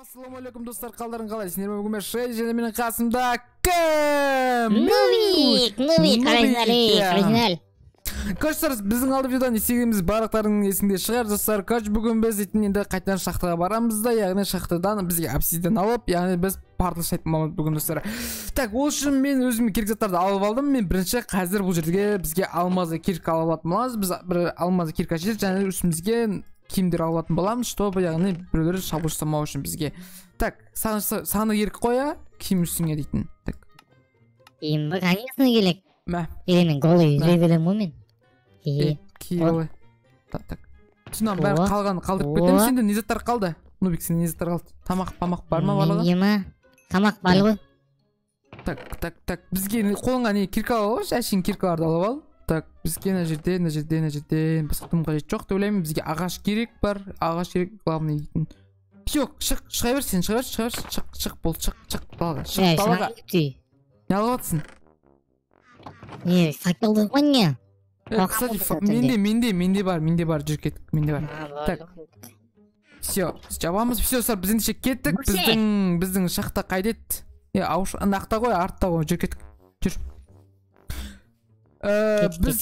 Assalamu alaikum dostlar, қалдарың қалай? Сендер бүгін мен Шей және менің қасымда кім? Нубик, оригинал. Достар, біздің алды видеодан естігеніміз барлықтарының есінде шығар. Достар, бүгін біз енді қайтадан шахтаға барамыз да, яғни шахтадан бізге обсидиан алып, яғни біз портал жасайтын бүгін достар. Так, ол үшін мен өзім керек заттарды алып алдым. Мен бірінші қазір бұл жерге бізге алмазды кирка алып алатынбыз. Біз бір алмазды кирка жер және үстімізге киімдер алатын боламыз, чтобы яғни біреулер шабуыл жасамау үшін бізге. Так, саны ерік қоя, киім үстіңе дейтін. Так. Киім ба, конечно керек. Мә. Мен голый жүре берем ғой мен. Киім. Так. Тұсынан бәрі қалдырып кетемін. Сенде не заттар қалды? Нубик, сенде не заттар қалды? Тамақ бар ма барлығы? Ема, тамақ бар ғой. Так. Бізге қолыңа не кирка алып ал, әшейін киркаларды алып ал. Так, бізге мына жерден басқа тым қажет жоқ деп ойлаймын. Бізге ағаш керек бар, ағаш керек главный дейтін. Жоқ, шыға бер сен, шыға бол, шық далаға. Не алып жатсың? Факелды ғой не? Кстати, менде бар, жүр кеттік, менде бар. Так, все, жабамыз, все, біз ендеше кеттік, біздің шахта қайдет? Нақта ғой, артта ғой, жүр кеттік, жүр. Біз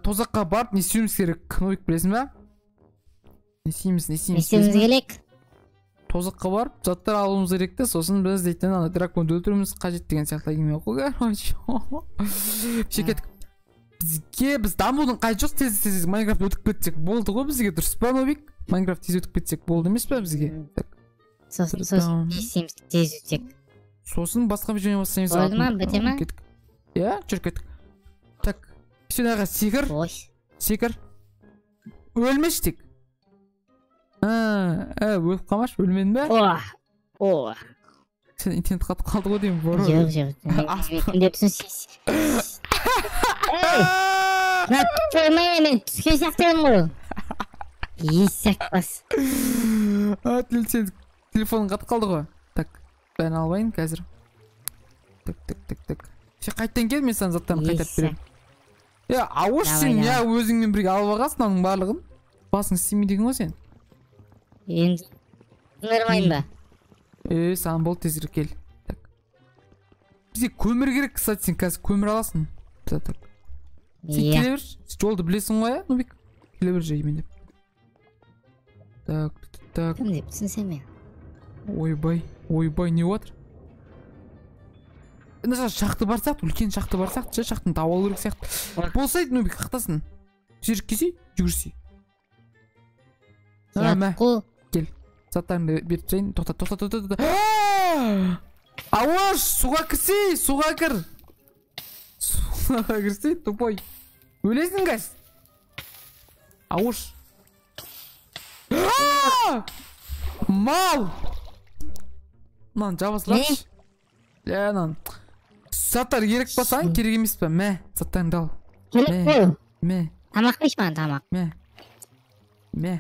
тозаққа барып не істеуіміз керек? Нубик, білесің ба? Не істеуіміз керек? Тозаққа барып заттар алуымыз керекті, сосын біз дейтін драконды өлтіруіміз қажет деген сияқты әңгіме ғой. Шекеттік. Біз дамудың қажет жоқ, тез Майнкрафт өтіп кетсек болды ғой бізге, дұрыс па Нубик? Майнкрафт тез өтіп кетсек болды емес па бізге? Сосын тез өтсек. Сосын басқа бір жөне бастаймыз. Болды ма, біте ма? Иә, жүр кеттік. Так, сенаға секір. Өлмеш тек. Өліп қалмаш, өлмедің бә? Сен интернет қатып қалды ғой деймін, бұры. Жоқ, деп түсінсіз. Мен түскен сақтырын ғой. Есек бас. Сен телефонын қатып қалды ғой. Так, бәрін албайын қазір. Так. Сен қайттан кел, мен саған заттарын қайтап берем. Ауыш сен өзіңмен бірге алып ағасың оның барлығын. Басың істемейдеген ғой сен. Енді нырмайын ба? Саған бол, тезірек кел. Бізге көмір керек, кстати, сен қазір көмір аласың. Сен келе бер, жолды білесің ғой, Нубик? Келе бер жаймен деп. Так. Кім деп түсінсем мен? Ойбай, не отыр? Шақты барсақ, үлкен шақты барсақ, шақтың тауал керек сияқты. Болсайды, Нубик, қақтасын. Жерік кесей, жүгірсей. Кел, заттарыңды беріп жайын. Тоқта. Ауыш, суға кірсей, суға кір. Суға кірсей, тупой. Өлесің қайс? Ауыш. Мал! Ман, жабасылапшы. Заттар керек басаң, керек емес па? Мә, заттарыңды ал. Керек бұл. Мә. Тамақ беш маған тамақ. Мә.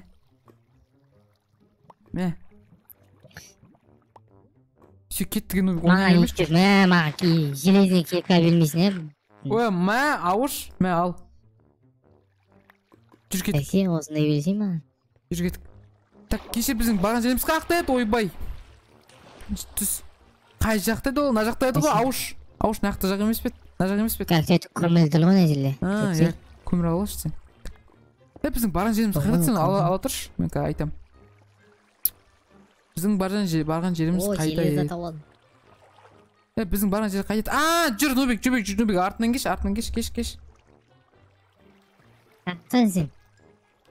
Все кеттіген маған ешкер, маған железіне кирка бермейсің, мә, ауыш, мә, ал. Жүр кеттік. Сен осындай берсей маған. Жүр кеттік. Так, кеше біздің барған жеріміз қақта еді, ойбай. Түс. Қай жақта еді ол? На жақта еді ғой, ауыш. Ауыш, нақты жақ емес бет? На жақ емес бет? Как көмілділ ғой, нәзілі. Көмір алаш сен. Біздің барған жеріміз қайда сен ала тұрш? Мен қа айтам. Біздің барған жеріміз қайда еді? Біздің барған жер қайда еді? Жүр, Нубик, артынан кеш. Артын сен.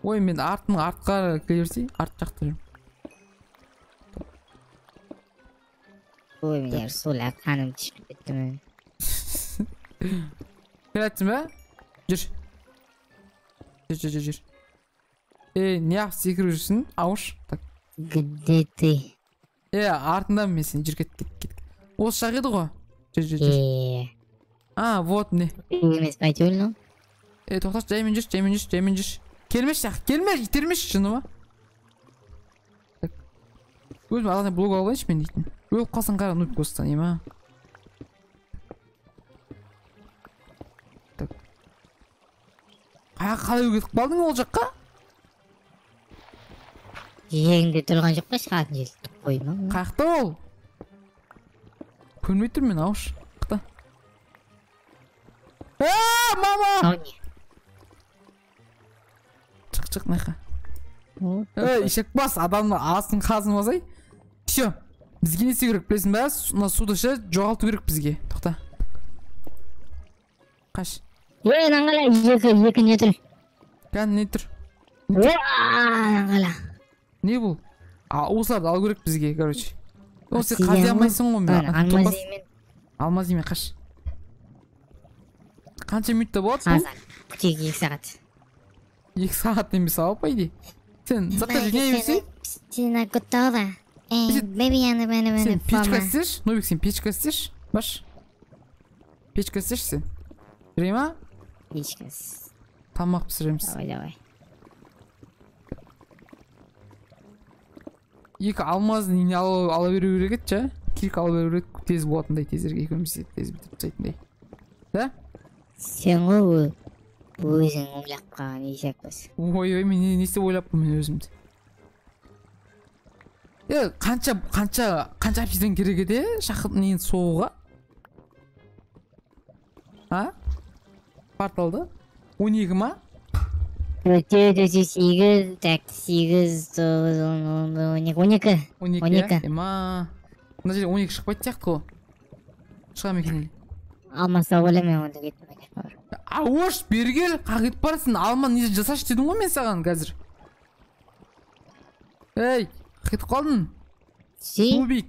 Ой, мен артқа келе берсей, арт жақта жүрмін. Ой, мен сол қаным түшіп кетті мен. Келәттің бә? Жүр. Неғып секіріп жүрсің, ауыш? Где ты? Артында мен сен, жүр кет. Осы шақ еді ғой? Жүр. Вот не. Емес бәйте өлі, тоқташ, жаймен жүр. Келмеш шақ, итермеш шыны ма? Өзім алғандай блог алғайыншы мен дейтін. Өліп қалсан қара, Нубик осыдан ема. Қалай өгетіп қалдың ол жаққа? Жеріңде тұрған жоқ па шығатын жел қойма. Қақта ол? Көрмей тұр мен ауыш. Қақта. Мама! Чық, найқа. Ишек бас, адамның асын қазын базай. Все. Бізге не істеу керек білесің бә? Суды ше жоғалту керек бізге. Тоқта. Қаш. Наңғала, екі не тұр? Кән не тұр? Наңғала. Не бұл? Осыларды алу керек бізге, короче. Осы қази алмайсың ғой мен. Алмаз деймен. Алмаз деймен қаш. Қанша минутта болады? Тек 2 сағат. 2 сағат емес алып пайде. Сен затқа жіне берсей? Сен готова. Сен печка істеш? Нобик, сен печка істеш? Баш. Печка істеш сен? Жүрей ма? Печка. Тамақ пісіреміз. Давай. 2 алмазын не ала беру керек еді, жа? Кирк ала беру керек, тез болатындай, тезірге екеуміз тез бітіп тастайтындай. Да? Сен ғой өзің ойлап қалған есек бас. Ой, мен не істеп ойлаппын мен өзімді. Қанша обсидиан керек еді шақыртын нені соғуға? Порталды? 12 ма? 8, так, 8, 9, 12. 12. Ема. Мына жерде 12 шықпайды сияқты ғой. Шыға ма екен? Алмаса ойлаймын онда кеттім. Ауыш, бергел, қағып барсың, алма не жасашы дедім ғой мен саған қазір. Ей, қайтып қалдың? Нубик.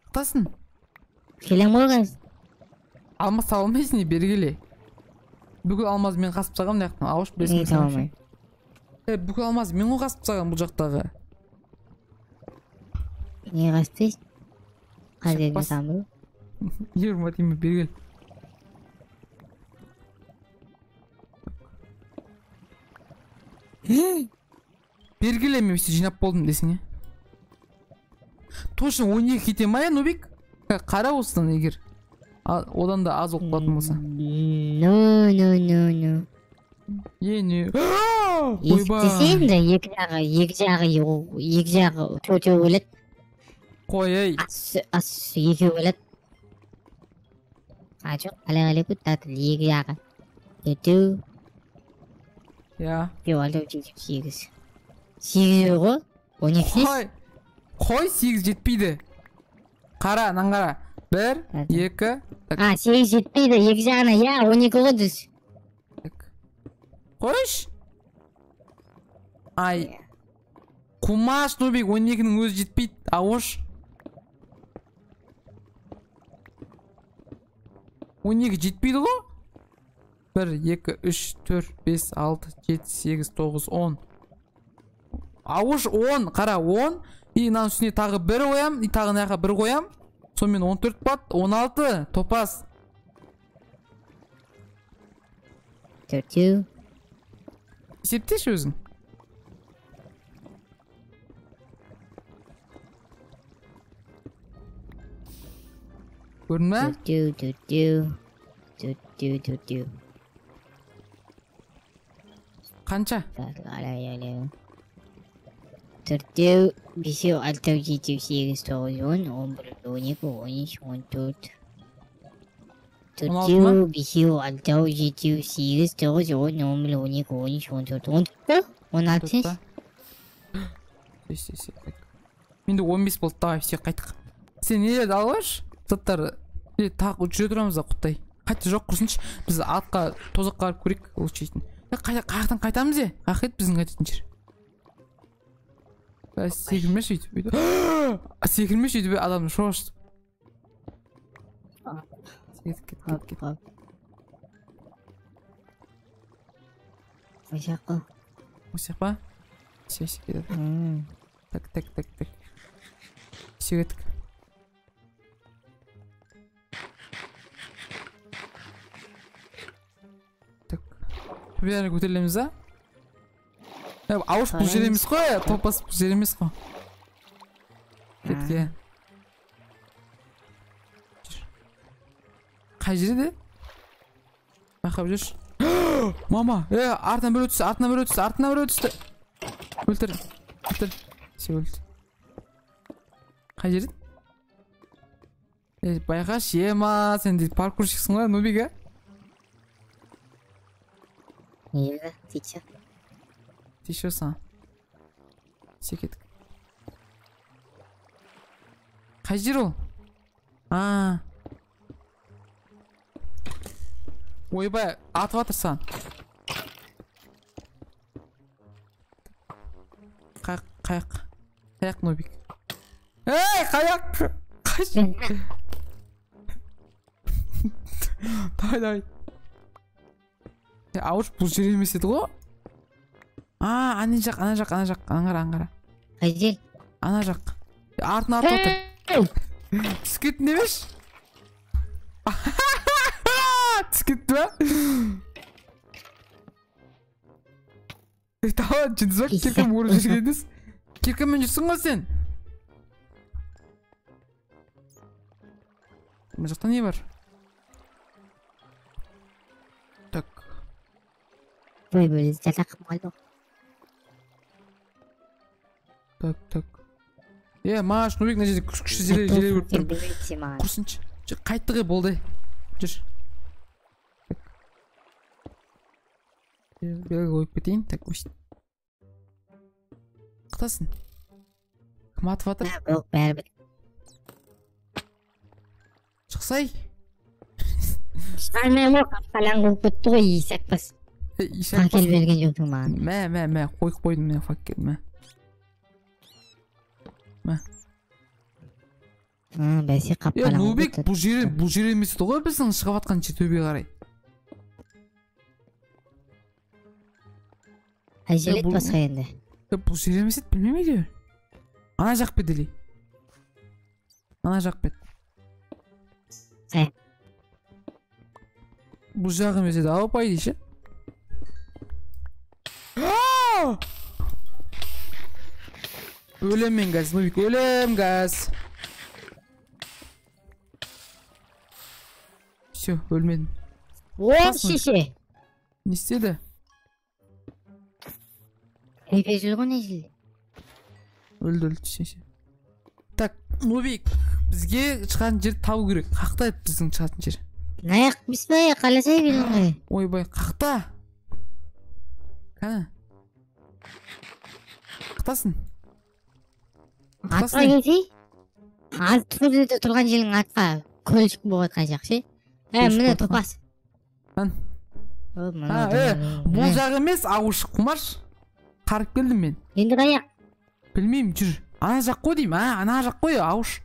Қытасың? Келем болғыз. Алма салмайсың, бергеле. Бүкіл алмаз мен қасып саған даяқтың, ауыш білесің. Не салмай? Бүкіл алмаз мен ғой қасып саған бұл жақтағы. Не қасып? Қазірдің самыл? Ерма деймі, бергел. Бергеле мен өсі жинап болдым десің, е? Точно 12 кете ма, е, Нубик? Қара осыдан егер. Одан да аз оқып қалатын болса. No. Не? Десең де екі жағы төртеу өледі. Қой, ей. Ас екеу өледі. Жоқ, әлі бұд татыл екі жағы. Төртеу. Я. Жоқ, алды 8. 8 ғой? 12. Қой 8 жетпейді. Қара, нан қара. 1, 2. 8 жетпейді, екі жағына, я, 12 ғой дүз. Қойш? Ай. Құмаш, Нубик, 12-нің өзі жетпейді, ауыш. 12 жетпейді ғой? 1, 2, 3, 4, 5, 6, 7, 8, 9, 10. Ауыш 10, қара 10. И мынаның үстіне тағы 1 қоям, и тағы мынаға 1 қоям. Сонымен 14 бат, 16, топас. 4. Есептеші өзің. Көрдің ме? 4. Қанша? 4, 5, 6, 7, 8, 9, 10, 11, 12, 13, 14. 4, 5, 6, 7, 8, 9, 10, 11, 12, 13, 14. 16. Менде 15 болды, давай, все, қайттық. Сен нелерді алғаш? Заттар, тағы жүре тұрамыз да құттай. Қайтты жоқ құрсыншы, біз атқа тозаққа қарып көрек лучше ейтін. Қаяқтан қайтамыз е? Қақет біздің қайтетін жер. Секірмеш өйтіп. Секірмеш өйтіп адамды шоғашты. Кет. Осяқ қыл. Осяқ па? Сесі кетеді. Так. Все кеттік. Так. Бәрі көтерілеміз, а? Ауыш бұл жер емес қой, топас бұл жер емес қой. Кетке. Қай жерде? Бақап жүрш. Мама, артынан бір өтісті. Өлтір. Все өлді. Қай жерден? Байқаш, ема, сен дейді паркурщиксің ғой, Нубик, а? Nerede? Тича. Тишесің. Секеттік. Қай жер ол? Ойбай, атып атырсан. Қаяқ, Нубик. Эй, қаяқ! Қаш! Давай. Ауыш бұл жер емес еді ғой? Ана жақ. Аңғара. Қай жер? Ана жақ. Артын атып отыр. Түсіп кеттің емес? Түсіп кетті ба? Тамам, жүндіз бақ, керкем ұрып жүргендіз. Керкеммен жүрсің ғой сен? Мына жақта не бар? Так. Böyle salak malo. Так. Маш, Нубик, мына жерде күшті жерлер көріп тұрмын. Құрсыншы. Қайттық болды. Жүр. Белгі қойып кетейін. Так, өшін. Қытасың? Кім атып атыр? Бәрібір. Шықсай. Шығармай ма, қапқалан қойып кетті ғой, есәкпас. Факел берген жоқтың маған. Мә, қойдым мен факел, мә. Бәсе қапқалан қойып Нубик, бұл жер емес еді ғой біздің шығып атқан жер төбеге қарай. Әжелет басқа енді. Бұл жер емес еді, білмейме де. Ана жақ бет елей. Ана жақ бет. Бұл жақ емес еді, ауапай дейші. Өлем мен газ, Нубик, өлем газ. Все, өлмедім. Оң шеше. Не істеді? Епе жүрген ежілді. Өлді, шеше. Так, Нубик, бізге шығатын жер табу керек. Қақта біздің шығатын жер? Наяқ біспай, қаласай бердің ғой. Ойбай, қақта. Кәні? Қақтасын? Атқа кетей? Аз тұрды тұрған жерің атқа көлшік болғат қай жақшы? Міне тұрпас. Бұл жақ емес, ауышық құмаш. Қарып келдім мен. Енді қаяқ? Білмеймін, жүр. Ана жақ қой дейм, ана жақ қой, ауыш.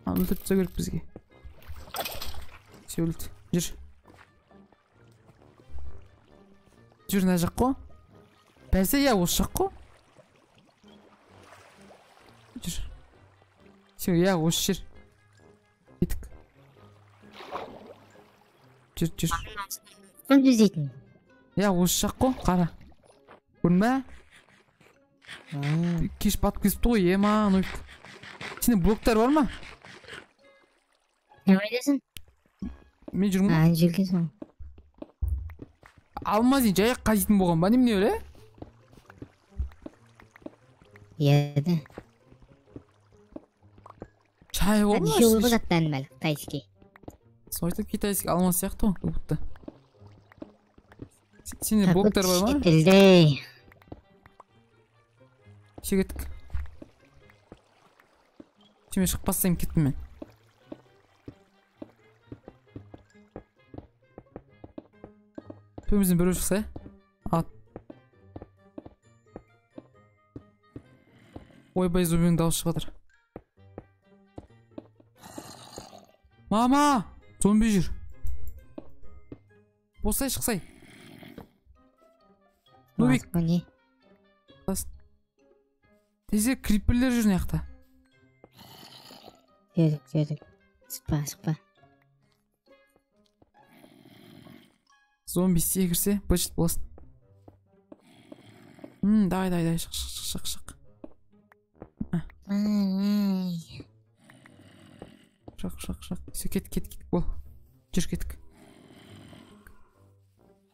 Өлтіріп түсе керек бізге. Все өлді, жүр. Жүр, ана жақ қой. Бәлсе, осы жақ қой. Жүр. Все, осы жер. Кетік. Жүр. Қол біздейтін? Осы жақ қой, қара. Көрін бә? Кеш батып кесіпті ғой, ема. Сенде блоктар бар ма? Не ойдасың? Мен жүрмін. Жүргенсің. Алмазин жаяқ қазетін болған ба, немне өлі? Еді. Чай ғой ма? Жолғы заттан бәлік, тайский. Сойтып китайский алмаз сияқты ғой, көбітті. Сенде блоктар бар ма? Шетілдей. Шегеттік. Семе шықпастайым кеттім мен. Төбімізден біреу шықса, ат. Ойбай, зомбиның дауысы шығып жатыр. Мама! Зомби жүр. Босай шықсай. Нубик. Не? Тезе крипперлер жүр неяқта. Жүрдік. Шықпа. Зомби істе кірсе, бөшіт боласын. Давай, шық. Шық. Все, кет. Бол. Жүр, кеттік.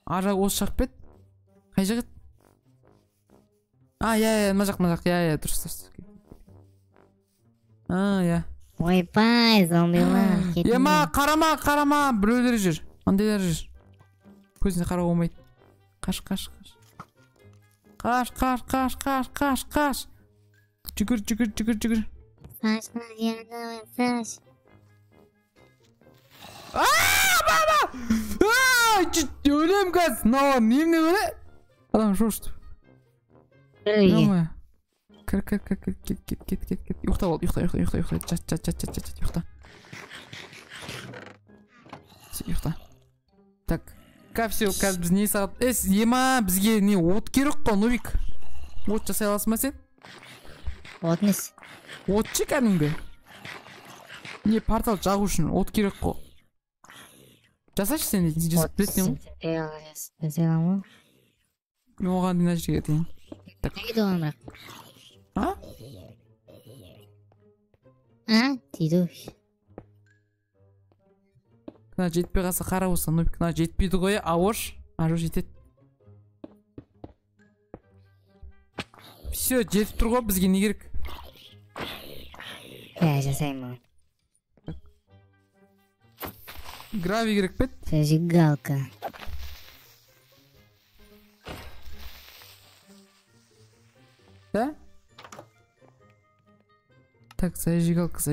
Ара осы шақ бет. Қай жақ ет? Я, мына жақ. Я, дұрыс. Я. Ойбай, зомбилар. Ема, қарама, біреулер жүр. Андайлар жүр. Көзіне қарауға болмайды. Қаш. Қаш. Жүгір. Саш. Баба! Өлем кәз. Мынау немене өле? Адам шошты. Кір. Кет. Ұйықта бол. Жат. Ұйықта. Так. Все, қазір біз не сағат? Ема, бізге не от керек қой, Нубик. От жасай аласың ба сен? От несі? От ше кәдімгі. Не портал жағу үшін от керек қой. Жасашы сен дейтін, жасап білетін ғой? Жасай аламын. Оған дейін әжеге дейін. Неге доғам бірақ? Дейді. Кына жетпей қалса қара болса, Нубик. Кына жетпейді ғой, ауыш. Ажу жетеді. Все, жетіп тұр ғой, бізге не керек? Жасаймын. Грави керек пет? Зажигалка. Да? Так, зажигалка.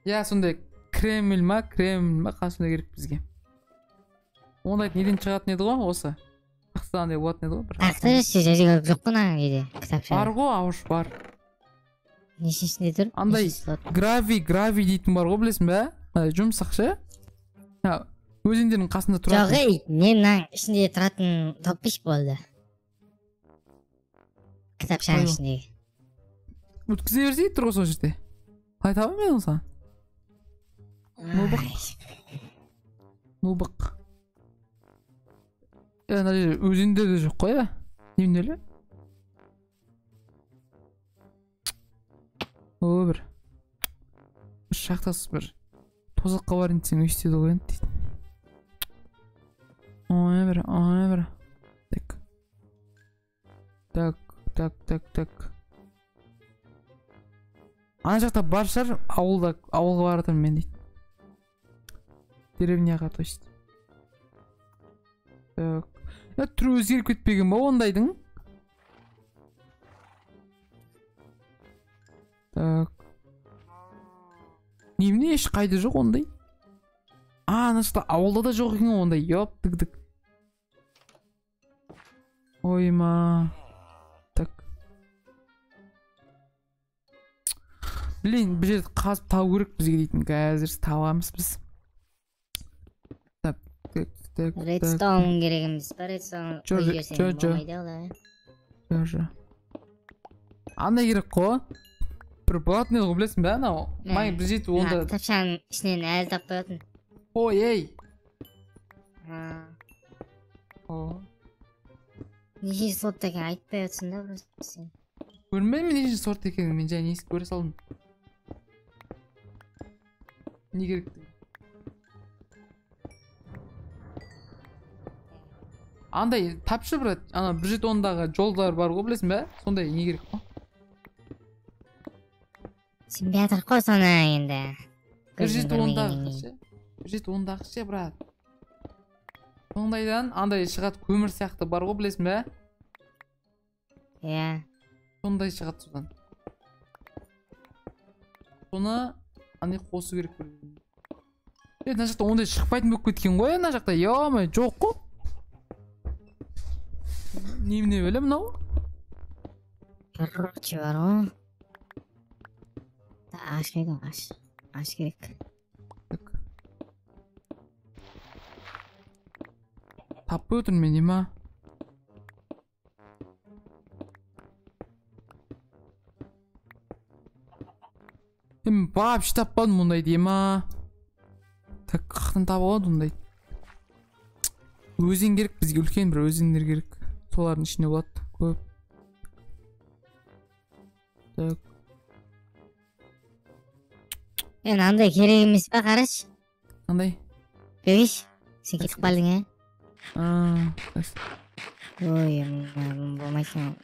Я, сондай кремль ма, қасында керек бізге. Ондай неден шығатын еді ғой, осы. Қақсағандай болатын еді ғой. Ақтыршы, зажигалка жоқ қана еді, кітапша. Бар ғой, ауыш бар. Нешесінде тұр? Андай грави дейтін бар ғой, білесің бә? Жұмсақ ше? Өзендердің қасында тұратын. Жоқ, мен ішінде тұратын топпиш болды. Кітапшаның ішіндегі. Өткізе берсей тұр ғой сол жерде. Қалай табам мен олса? Нубық. Мына жер өзендерде жоқ қой, немен өлі? Бір шақтасы бір тозаққа барын десең өйстеді ғой енді дейді. Ой, бір. Так. Ана жақта бар шығар, ауылға баратырмын мен дейді. Деревняға, то есть. Так. Түрі өзгеріп кетпеген ба ондайдың? Так. Немене еш қайды жоқ ондай? Ана жақта ауылда да жоқ екен ондай. Йоп, дік. Ойма. Так. Блин, бір жерді қазып табу керек бізге дейтін. Қазір табамыз біз. Так. Редстоун керегіміз бар, редстоун өйгерсен болмайды алай. Жо. Андай керек қой. Бір болатын еді ғой, білесің бә, анау? Май бір жетіп онда... Кітапшаның ішінен әлі тап қоятын. Ой, ей! Неше сорт екен айтпай өтсін да просто сен. Көрмеймін неше сорт екен, мен жай несі көре салдым. Не керек деген? Андай тапшы брат, ана бір жет ондағы жолдар бар ғой, білесің бә? Сондай не керек қой? Сен бәтір қой соны енді. Бір жет ондағы ше, брат. Сондайдан андай шығады көмір сияқты бар ғой, білесің бә? Иә. Сондай шығады содан. Соны андай қосу керек көрген. Мына жақта ондай шықпайтын болып кеткен ғой, мына жақта. Йо-май, жоқ қой. Немене өлі мынау? Короче бар ғой. Аш керек, аш керек. Таппай отырмын мен, ема? Вообще таппадым мұндайды, ема? Так, қақтан табы алады мұндайды. Өзен керек, бізге үлкен бір өзендер керек. Солардың ішінде болады, көп. Так. Андай керек емес па, қараш? Андай? Бөбеш, сен кетіп қалдың, Ой, болмайсың.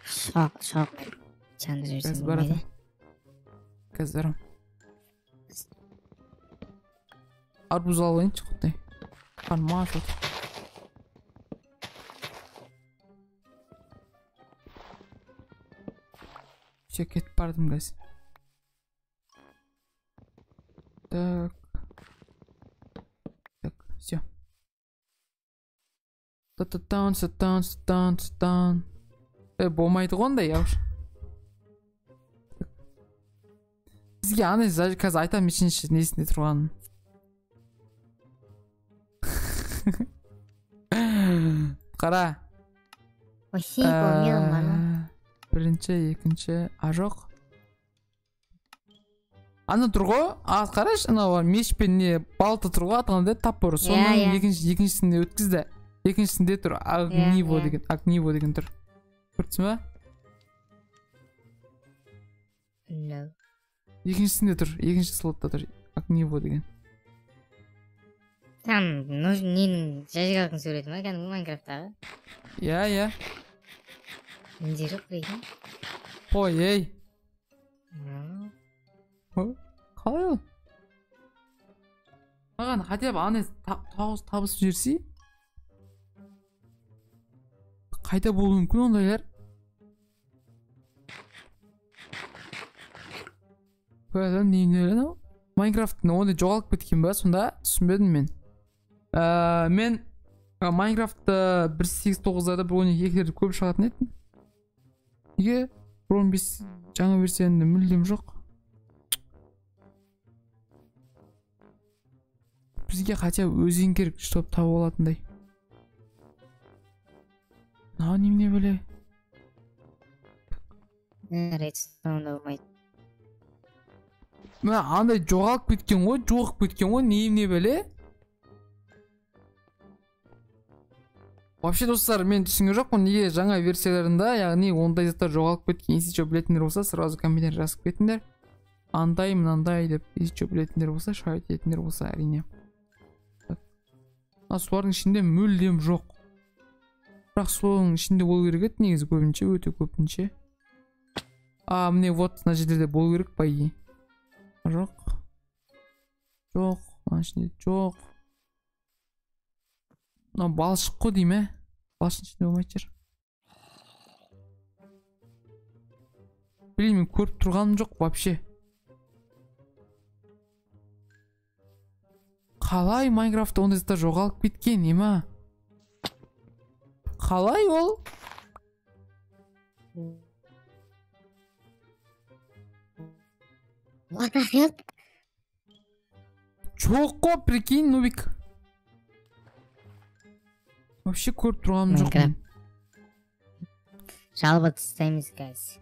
Шоқ. Чанды жүрсің болмайды. Қазір барам. Арбуз алайыншы құттай. Қарма ашот. Все, кетіп бардым қазір. Так, все. Сатан. Болмайды қондай, яуш. Бізге аны қазір айтам ешінші несінде тұрғанын. Қара. Вообще болмедім бана. Бірінші, екінші, жоқ. Аны тұрғы, қараш, анау мешпен не балты тұрғы атқанда тап бұры. Соның екіншісінде өткізді. Екіншісінде тұр, огниво деген тұр. Көртсің ба? No. Екіншісінде тұр, екінші слотта тұр, огниво деген. Там, ненің жажығалқын сөйледі ма, кәдімгі Майнкрафттағы? Иә. Менде жоқ бейді? Ой, ей. Қалай ол? Маған хотя бы аны табысып жерсей? Қайда болуы мүмкін ондайлар? Көйлем нейіне өлі ау? Майнкрафттың ондай жоғалып кеткен ба, сонда түсінбедім мен. Мен Майнкрафтты 1.8.9-да 1.12-лерді көп шығатын еттім. Неге 1.15 жаңа версияны мүлдем жоқ. Бізге хотя өзен керек, чтоб тауып алатындай. Немене бөле? Редстоунда болмайды. Андай жоғалып кеткен ғой, немене бөле? Вообще достар, мен түсінген жоқпын, неге жаңа версияларында, яғни ондай заттар жоғалып кеткен, если что білетіндер болса, сразу комментарий жазып кетіңдер. Андай, мынандай деп, если что білетіндер болса, шайт етіндер болса, әрине. Солардың ішінде мүлдем жоқ. Бірақ соның ішінде болу керек еді, негізі көбінше, өте көбінше. Міне вот, мына жерде болу керек, по идее. Жоқ. Мына ішінде жоқ. Балшық қой дейм, балшықтың ішінде болмайды жер. Білеймін, көріп тұрғаным жоқ вообще. Қалай Майнкрафтта ондай заттар жоғалып кеткен, ема? Қалай ол? What the hell? Жоқ қой, прикинь, Нубик. Вообще көріп тұрғаным жоқ. Жалоба тастаймыз, guys.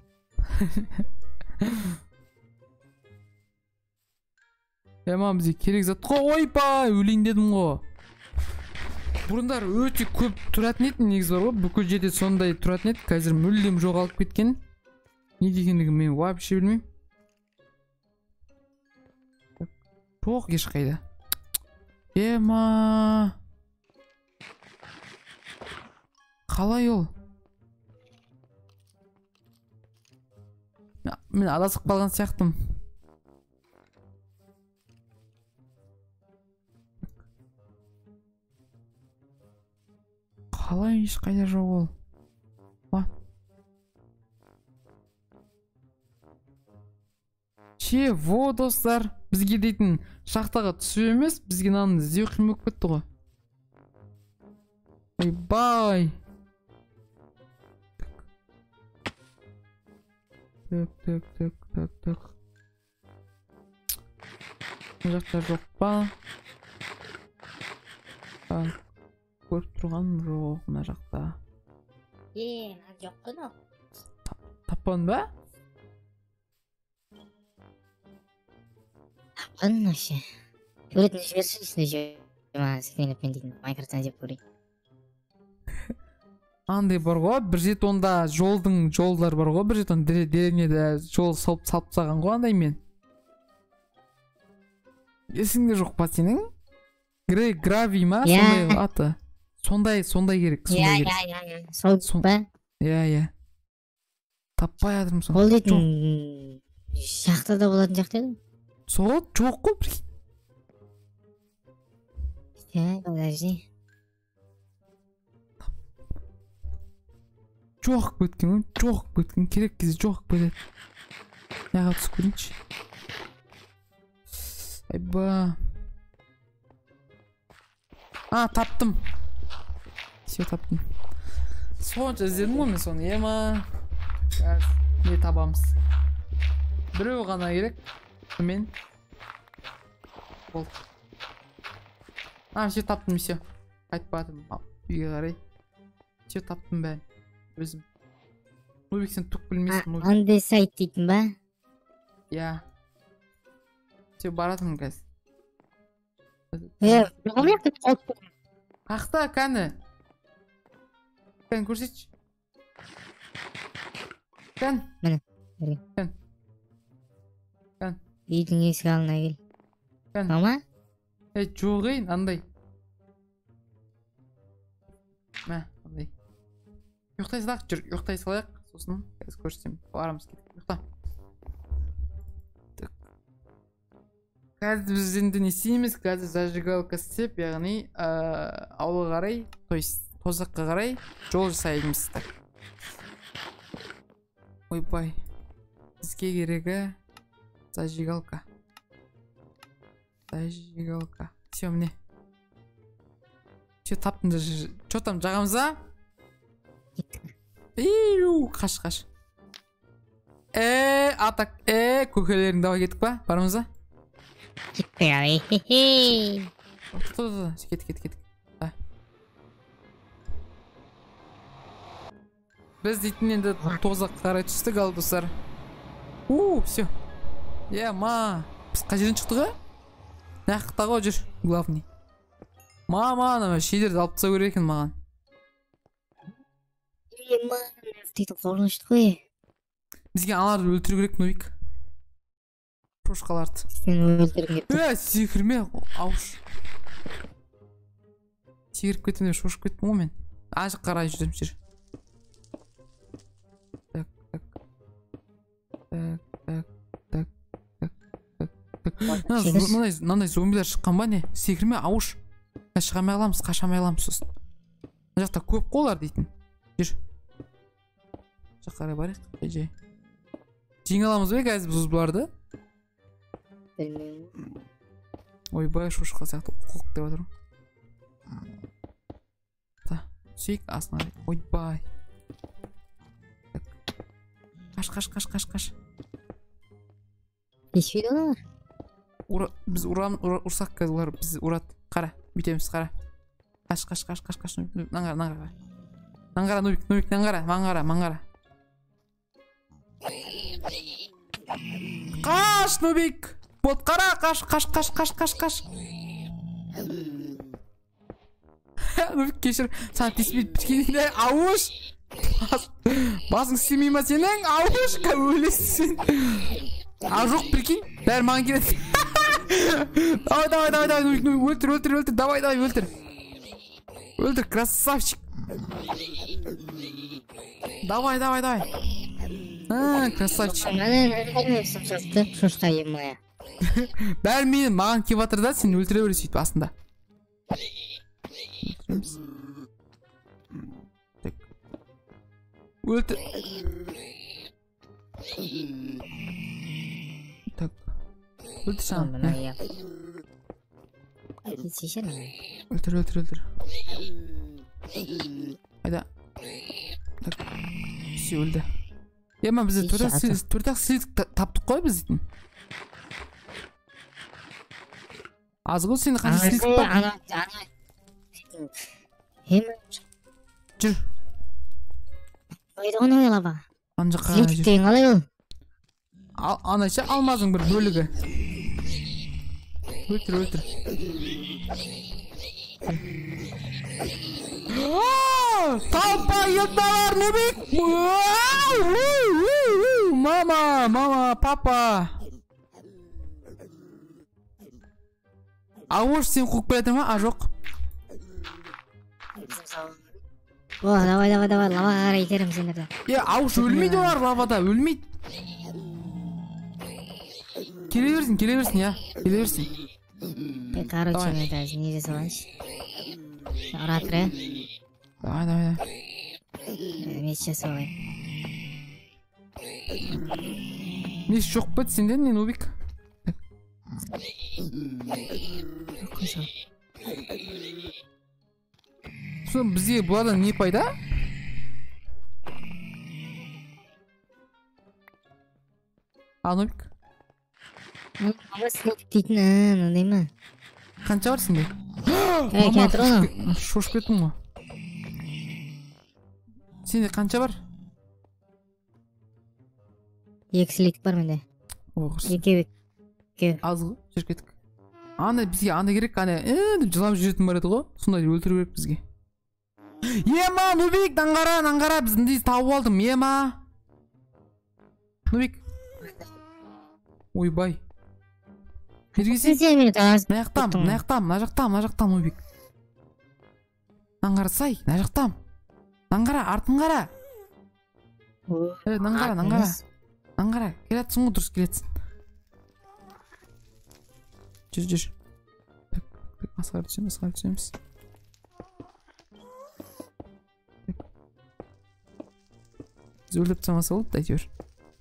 Бізге керек зат қой, ойпай, өлейін дедім ғой. Бұрындар өте көп тұратын еді, негіз бар ғой, бүкіл жерде сондай тұратын еді, қазір мүлдем жоғалып кеткен. Не дегендігі мен вообще білмеймін. Жоқ ешқайда. Ема. Қалай ол? Мен адасып қалған сияқтым. Қалай ешқайда жоқ ол? Чего, достар? Бізге дейтін шахтаға түсу емес, бізге наны іздеу қиын болып кетті ғой. Ойбай. Так. Бұл жақта жоқ па? Көріп тұрғаным жоқ мына жақта. Жоқ қой. Тапқан ба? Тапқан вообще. Суретін жіберші, үстінде жіберші. Секренеппен дейтін Майнкрафттан деп көрейін. Андай бар ғой, бір жетонда жолдар бар ғой, бір жетон деревняда жол салып тастаған ғой андай мен. Есіңде жоқ па сенің? Гравий ма? Иә. Сондай аты. Сондай керек. Иә. Сол ба? Иә. Таппай жатырмын соны. Ол дейтін шахтада болатын сияқты еді. Сол жоқ қой бір. Подожди. Жоқ кеткен керек кезде жоқ кетеді. Яға түсіп көрейінші. Айба. Таптым. Все таптым. Сонша іздедім ғой мен соны. Ема. Не табамыз. Біреу ғана керек. Мен. Болды. Все таптым, все. Қайтпадым. Үйге қарай. Все таптым бәрін. Өзім. Нубик, сен түк білмейсің. Андай сайт дейтін ба? Иә. Все баратым қазір. Қақта кәні. Кән көрсетші. Кән. Міне. Кән. Үйдің есік алдына кел. Кән. Мама? Жоқ ей, андай. Андай. Ұйықтай салайық, жүр, ұйықтай салайық. Сосын қазір көрсетем. Барамыз кетіп. Ұйықта. Қазір біз енді не істейміз? Қазір зажигалка істеп, яғни ауылға қарай, то есть тозаққа қарай жол жасаймыз. Ойбай. Бізге керегі зажигалка. Все, міне. Все, таптым. Что там, жағамыз а? Қаш. Атак. Көкелерің давай кеттік па? Барымыз а? Кетпей ай. Кет. Біз дейтін енді тозаққа қарай түстік ал достар. Все. Біз қай жерден шықтық а? Нақықта ғой жүр, главный. Мама, шейдерді алып таса көрек екен маған. Дейтін қорынышты қой. Бізге аналарды өлтіру керек, Нубик. Прошқаларды. Сен өлтірген кеттің. Секірме, ауыш. Секіріп кеттім, шошып кеттім ғой мен. Ажық қарай жүрдім жүр. Мынандай зомбилер шыққан ба не? Секірме, ауыш. Шығамай аламыз сосын. Мына жақта көп қолар дейтін. Жүр. Жақ қарай барайық. Жеңе аламыз бе қазір біз бұларды? Білмеймін. Ойбай, шошқа сияқты құқық деп жатыр. Сүйік астына. Ойбай. Қаш. Кешпейді олар? Біз ұрсақ қазір олар біз ұрады. Қара, бүйтеміз, қара. Қаш. Наңғара, Нубик, маңғара. Қаш, Нубик! Бот, қара, қаш. Нубик, кешір. Саған теспейді біткенде, ауыш! Басың істемей ма сенің? Ауыш, өлесің сен. Жоқ, прикинь, бәрі маған келеді. Давай, өлтір, давай, өлтір. Өлтір, красавчик. Давай. Красавчик. Шошқа емая. Бәрі менің маған кеп жатыр да, сен өлтіре бері сөйтіп астында. Өлтір. Өлтір саған. Өлтір. Айда. Все, өлді. Ема бізде төртақ слитік таптық қой біз дейтін. Аз ғой сені қанша слитік бар? Жүр. Ойды ғана ойлаба. Слитік деген қалай ол? Анайша алмазың бір бөлігі. Өлтір. Талпа елдалар, Нубик! Мама, папа! Ауыш сен қуып келе ма? А, жоқ. Давай, лаваға қарай итерім сендерді. Ауыш өлмейді олар лавада, өлмейді. Келе берсін, келе берсін. Короче, мен даже не жасалайыншы. Оратыр, Давай. Меч жасалайын. Меш жоқ бет сенден, мен Нубик. Сон бізге бұладан не пайда? Нубик? Дейтін, мындай ма? Қанша бар сенде? Кетір оны. Шошып кеттің ғой. Сенде қанша бар? 2 слит бар менде. Екеу. Аз ғой, жүріп кеттік. Бізге ана керек, деп жылап жүретін бар еді ғой. Сонда өлтіру керек бізге. Ема, Нубик, наңғара, біздің тауып алдым, ема. Нубик. Ойбай. Мына жақтам, Нубик. Наңғара сай, мына жақтам. Наңғара, артын қара. Наңғара, келетсің ғой, дұрыс келетсің. Жүр. Асқар түсеміз. Біз өліп тұрмаса болды, әйтеуір.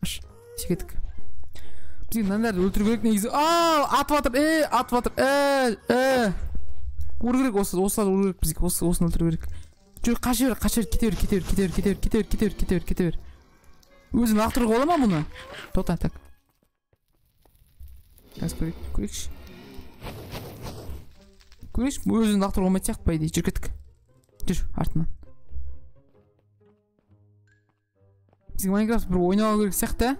Аш, секеттік. Бізге мынандарды өлтіру керек негізі. Атып жатыр. Ұру керек, осыларды ұру керек бізге, осыны өлтіру керек. Жүр, қаша бер, кете бер. Өзін лақтыруға бола ма мұны? Тоқта, так. Қазір көрейікші. Өзін лақтыруға болмайды сияқты, по идее. Жүр, кеттік. Жүр, артынан. Бізге Майнкрафт бір ойнауға керек сияқты.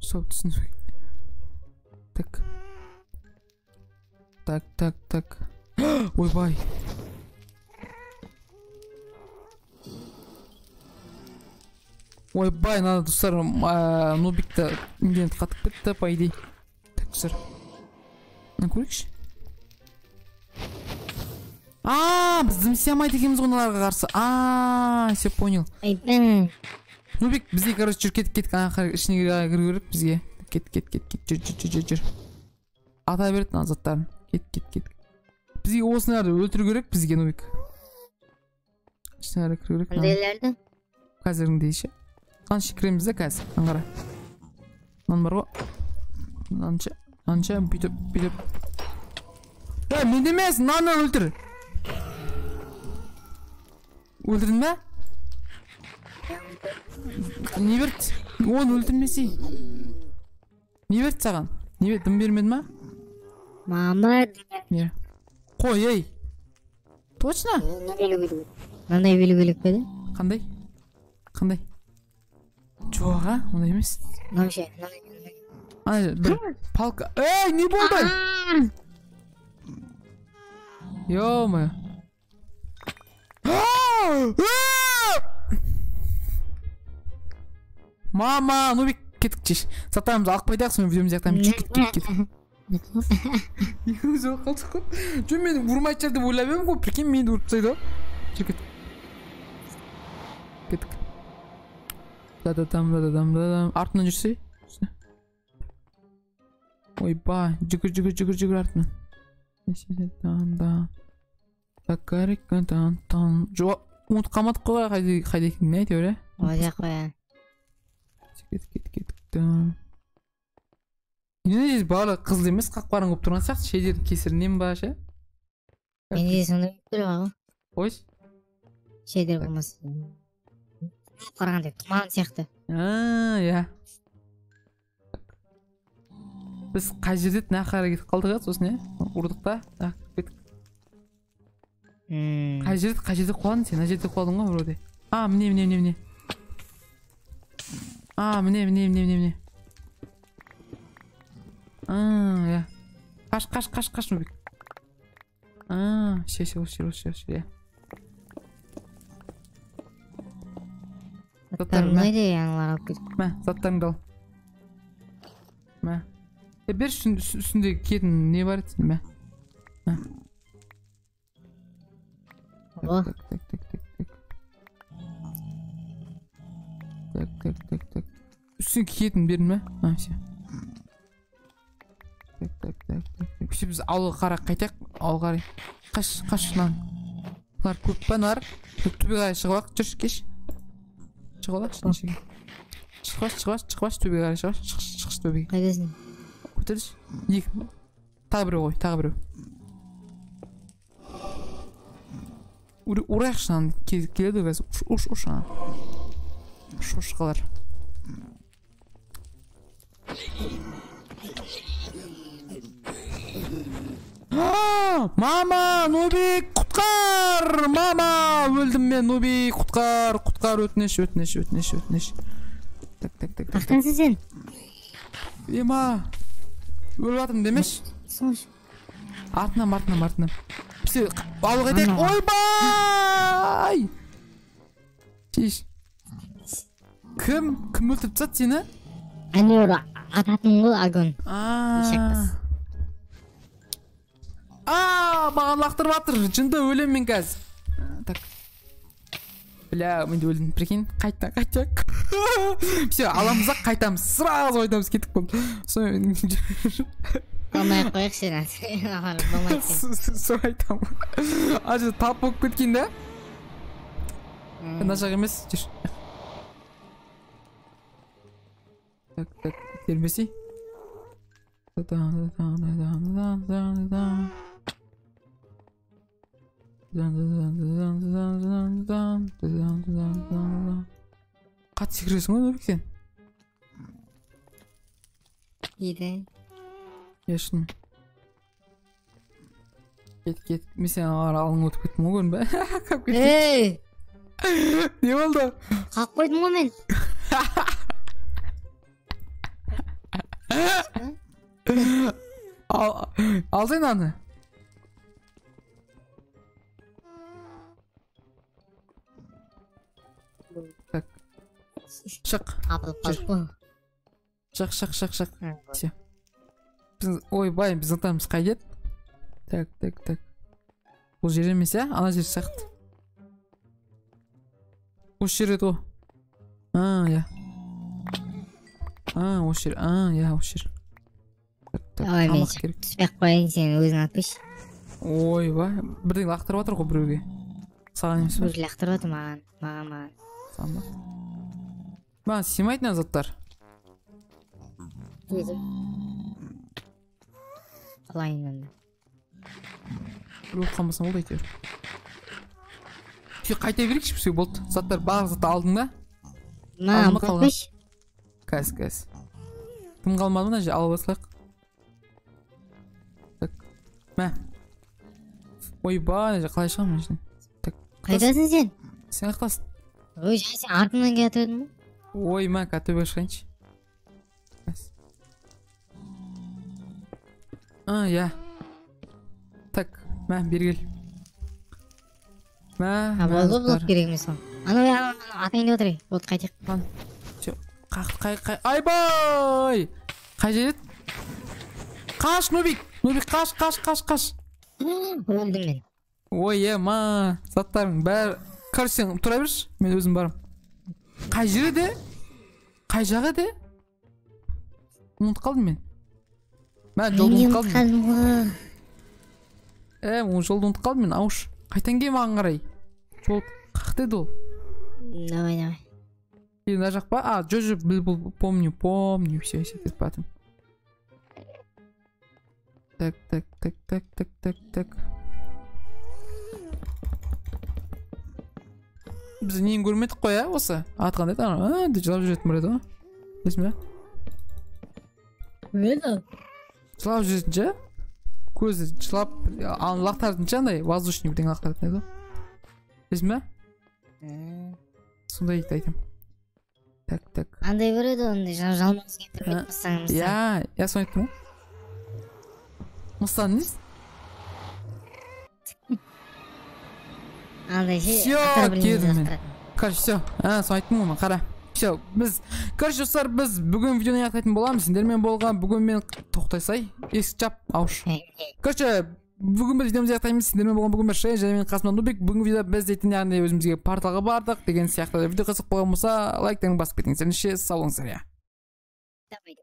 Сол, түсін. Так. Ойбай. Ойбай, надо, достар, Нубикті интернет қатып кетті, по идее. Так, достар. Көрейікші. Біз дымсиямайды екенбіз ғыналарға қарсы. Все понял. Нубик, бізге, короче, жүр, кеттік, ішіне кіру керек бізге. Кет. Жүр. Ата береді ана заттарын. Кет. Бізге осынарды өлтіру керек бізге, Нубик. Ішіне кіру керек. Қандайларды? Қазіріңдей ше. Қанша кіреміз де қазір, аңғара. Мынан бар ғой. Анша, бүйтіп. Мен демес, наны өлтір. Өлтірдің бе? Не берді? Оны өлтірмесей. Не берді саған? Не берді, дым бермеді ма? Мама. Қой, ей. Точно? Мынандай белі-белік беді? Қандай? Жоқ, ондай емес. Бір палка. Не болды? Ё-моё. Мама, Нубик, кеттік жеш. Саттарымызды алып қойдақ, соны видеомыз яқтамын. Кет. Екеуміз олып қалдық қой. Жөн мені ұрмайды жар деп ойлап едім ғой, прикинь, мені ұрып тастайды ғой. Жүр, кеттік. Да-да-дам. Артынан жүрсе. Ойбай, жүгір артынан. Жоқ, ұмыт қалмадық қой, қайда екенін әйтеуір, Оя қоя. Кеттік. Енді барлығы қызыл емес, қақпарын көп тұрған сияқты, шедердің кесірінен ба, ше? Менде сонда бір ғой. Қойш? Шедер болмас. Қарағандай тұман сияқты. Я. Біз қай жерде нақара кетіп қалдық, сосын, ұрдық та, кеттік. Қай жерде қоладың сен? Ана жерде қоладың ғой, вроде. Міне. Міне. Я. Қаш, Нубик. Все, я. Заттарым өйде, яңылар алып кетіп. Мә, заттарыңды ал. Мә. Бер үстінде кетін не бар еді, мә. О, Так. Үстін киетін бердің ме? Все. Так. Все біз ауылға қарақ қайтақ. Ауылға қарай. Қаш нан. Бұлар көп па нар? Төбе қарай шығып ақ. Жүрші кеш. Шығып алақшы нешеге. Шығып төбе қарай шығып. Шықшы төбеге. қайдасың? Көтерші. Тағы біреу қой. Тағы біреу. Ұрайықшы нан. Келеді өз. Ұш нан. Шошқалар. Мама, Нубик, құтқар! Мама, өлдім мен, Нубик, құтқар, өтініш. Так. Қақтансың сен? Ема, өліп атым демеш? Соңшы. Артынан. Все, ауылға қайтайық. Ойбай! Шеш. Кім өлтіріп тастады сені? Әне ататын ғой агон. Маған лақтырып атыр. Жынды өлем мен қазір. Так. Бля, мен де өлдім. Прикинь, қайтақ. Все, аламыз ақ қайтамыз. Сразу ойдамыз кетіп болды. Қалмай қойық сен. Сол айтам. Ажы тап болып кеткен да? Нашақ емес. Жүр. Так, термесей. Қат секіресің ғой Нұрбек сен? Еді. Ешін. Кет. Мен сен алың өтіп кеттім ғой көрін бә? Ей! Не болды? Қалып қойдым ғой мен. Алдың аны? Так. Шық. Апылып қалып қой. Шық. Все. Ойбай, біз ынтамыз қайдет? Так. Бұл жер емес, ә? Ана жер сияқты. Осы жер еді о. Я. Осы жер. Ой, мен түспек қойын сен өзің атпыш. Ойбай, бірден лақтырып атыр ғой біреуге. Саған емес ба? Өзі лақтырып атыр маған. Саған ба? Маған симайтын азаттар. Өзім. Қалайын да. Біреу қалмасан болды әйтеуір. Қайта берекші бізге болды. Заттар барлық затты алдың да? Маған қойпыш. Кәз. Кім қалмады мына же алып басылайық. Так. Мә. Ойбай, қалай шығам мен жіне. Қайдасың сен? Сен қақтасың. Ой, сен артынан келіп өтдің ба? Ой, мә, кәтөбе шығайыншы. Я. Так, мә, бергел. Болды болып керек емес ол. Ана атайын деп отырай. Болды, қайтек. Қай. Айбай! Қай жерет? Қаш, Нубик, қаш. Өлдім мен. Ой, ма, заттарың бәрі. Короче, сен тұра берші, мен өзім барым. Қай жері де? Қай жағы де? Ұмыт қалдым мен. Мен жолды ұмыт қалдым. Ол жолды ұмыт қалдым мен, ауыш. Қайтан кей маған қарай. Жол қақты еді ол. Давай. Мына жақ па? Жо, помню, все, кетіп батым. Так. Біз нейін көрмедік қой, осы? Атқанда еді, жылап жүретін бұреді ғой. Білесің бе? Өлді? Жылап жүретін жа? Көзі жылап, лақтардың жандай, воздушный бірден лақтардың еді ғой. Білесің бе? Сондай еді айтам. Так. Андай көреді ондай жалмаңыз кетірмейді мұстан. Я соны айттым ғой. Мұстан нес? Андай Все, кедім мен. Короче, все. Соны айттым ғой, қара. Все, біз, короче, достар, біз бүгін видеоны аяқтайтын боламыз. Сендермен болған бүгін мен тоқтай сай. Есік жап, ауыш. Короче, Бүгін біз видеомызды аяқтаймыз. Сіздермен болған бүгін бір және мен Қасымхан Нұрбек. Бүгінгі видео біз дейтін яғни өзімізге порталға бардық деген сияқты. Видео қызық болған болса лайктан басып кетіңіздер. Сау болыңыздар. Давай.